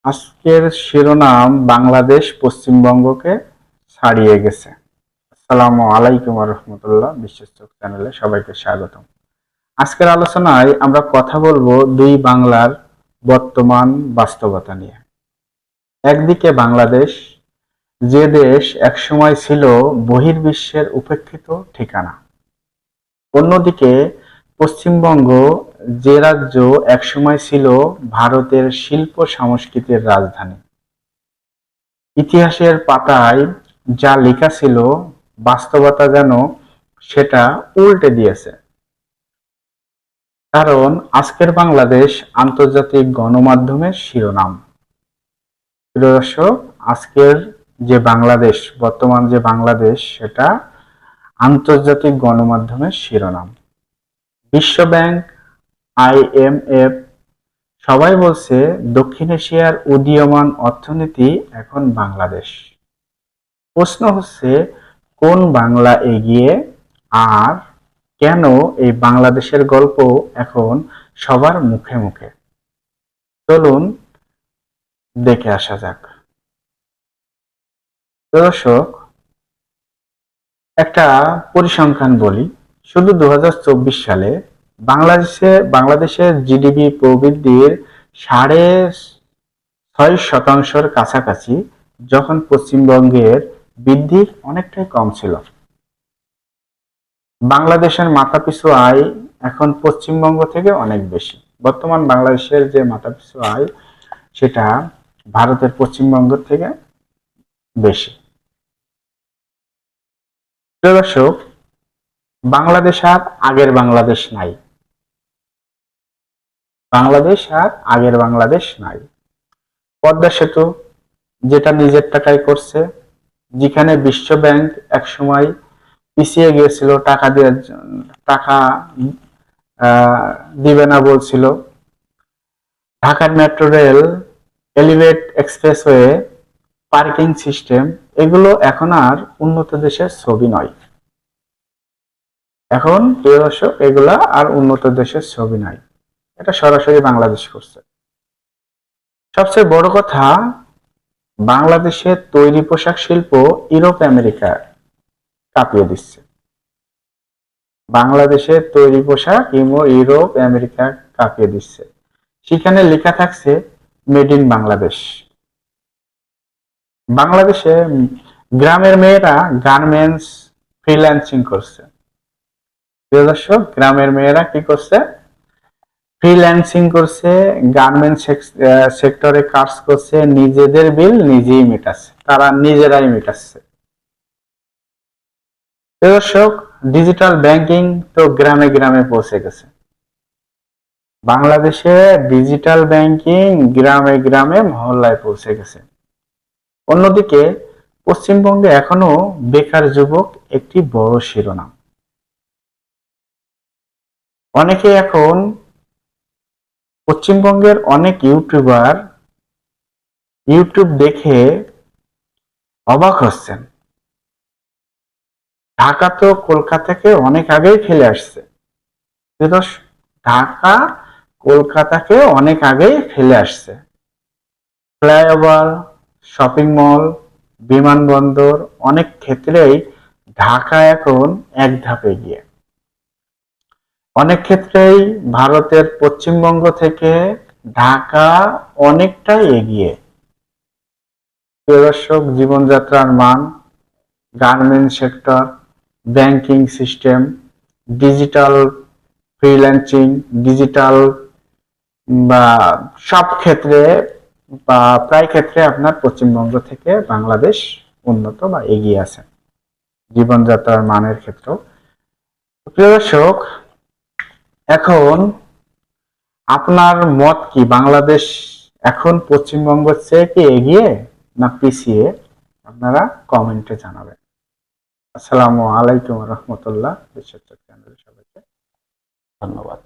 আজকের শিরোনাম বাংলাদেশ পশ্চিমবঙ্গকে ছাড়িয়ে গেছে। আসসালামু আলাইকুম রহমতুল্লাহ। বিশ্বস্ত চ্যানেলে সবাইকে স্বাগতম। আজকের আলোচনায় আমরা কথা বলবো দুই বাংলার বর্তমান বাস্তবতা নিয়ে। একদিকে বাংলাদেশ, যে দেশ একসময় ছিল বহির্বিশ্বের উপেক্ষিত ঠিকানা। অন্যদিকে পশ্চিমবঙ্গ, যে রাজ্য একসময় ছিল ভারতের শিল্প সংস্কৃতির রাজধানী। ইতিহাসের পাতায় যা লেখা ছিল, বাস্তবতা যেন সেটা উল্টে দিয়েছে। কারণ আজকের বাংলাদেশ আন্তর্জাতিক গণমাধ্যমের শিরোনাম। প্রিয় দর্শক, আজকের যে বাংলাদেশ, বর্তমান যে বাংলাদেশ, সেটা আন্তর্জাতিক গণমাধ্যমের শিরোনাম। বিশ্বব্যাংক, IMF সবাই বলছে দক্ষিণ এশিয়ার উদীয়মান অর্থনীতি এখন বাংলাদেশ। প্রশ্ন হচ্ছে, কোন বাংলা এগিয়ে, আর কেন এই বাংলাদেশের গল্প এখন সবার মুখে মুখে? চলুন দেখে আসা যাক। দর্শক, একটা পরিসংখ্যান বলি। শুধু 2024 সালে বাংলাদেশের জিডিপি প্রবৃদ্ধির 6.6% কাছাকাছি, যখন পশ্চিমবঙ্গের বৃদ্ধি অনেকটাই কম ছিল। বাংলাদেশের মাথাপিছু আয় এখন পশ্চিমবঙ্গ থেকে অনেক বেশি। বর্তমান বাংলাদেশের যে মাথাপিছু আয়, সেটা ভারতের পশ্চিমবঙ্গ থেকে বেশি। দর্শক, বাংলাদেশ আর আগের বাংলাদেশ নাই। বাংলাদেশ আর আগের বাংলাদেশ নাই। পদ্মা সেতু, যেটা নিজের টাকায় করছে, যেখানে বিশ্ব ব্যাংক একসময় পিছিয়ে গিয়েছিল, টাকা দিবে না বলছিল। ঢাকার metro rail, elevate expressway, parking system, এগুলো এখন আর উন্নত দেশের ছবি নয়। এখন প্রিয় দর্শক, এগুলা আর উন্নত দেশের ছবি নয়, এটা সরাসরি বাংলাদেশ করছে। সবচেয়ে বড় কথা, বাংলাদেশের তৈরি পোশাক শিল্প ইউরোপ আমেরিকা কাঁপিয়ে দিচ্ছে। বাংলাদেশের তৈরি পোশাক ইউরোপ আমেরিকা কাঁপিয়ে দিচ্ছে। সেখানে লেখা থাকছে মেড ইন বাংলাদেশ। বাংলাদেশে গ্রামের মেয়েরা গার্মেন্টস ফ্রিল্যান্সিং করছে। প্রিয় দর্শক, গ্রামের মেয়েরা কি করছে? ফ্রিল্যান্সিং করছে, গার্মেন্ট সেক্টরে কাজ করছে, নিজেদের বিল নিজেই মেটাচ্ছে, তারা নিজেরাই মেটাচ্ছে। দর্শক, ডিজিটাল ব্যাংকিং তো গ্রামে গ্রামে পৌঁছে গেছে। বাংলাদেশে ডিজিটাল ব্যাংকিং গ্রামে গ্রামে মহল্লায় পৌঁছে গেছে। অন্যদিকে পশ্চিমবঙ্গে এখনো বেকার যুবক একটি বড় শিরোনাম। অনেকে এখন, পশ্চিমবঙ্গের অনেক ইউটিউবার ইউটিউব দেখে অবাক হচ্ছেন। ঢাকা তো কলকাতাকে অনেক আগেই ফেলে আসছে। ঢাকা কলকাতাকে অনেক আগেই ফেলে আসছে। ফ্লাইওভার, শপিং মল, বিমানবন্দর, অনেক ক্ষেত্রেই ঢাকা এখন এক ধাপে এগিয়ে। অনেক ক্ষেত্রেই ভারতের পশ্চিমবঙ্গ থেকে ঢাকা অনেকটাই এগিয়ে। দর্শক, জীবনযাত্রার মান, garment sector, banking system, digital freelancing, digital বা সব ক্ষেত্রে বা প্রায় ক্ষেত্রে আপনার পশ্চিমবঙ্গ থেকে বাংলাদেশ উন্নত বা এগিয়ে আছে জীবনযাত্রার মানের ক্ষেত্রেও। প্রিয় দর্শক, এখন আপনার মত কি? বাংলাদেশ এখন পশ্চিমবঙ্গের চেয়ে কি এগিয়ে না পিছিয়ে? আপনারা কমেন্টে জানাবেন। আসসালামু আলাইকুম রহমতুল্লাহ। সবাইকে ধন্যবাদ।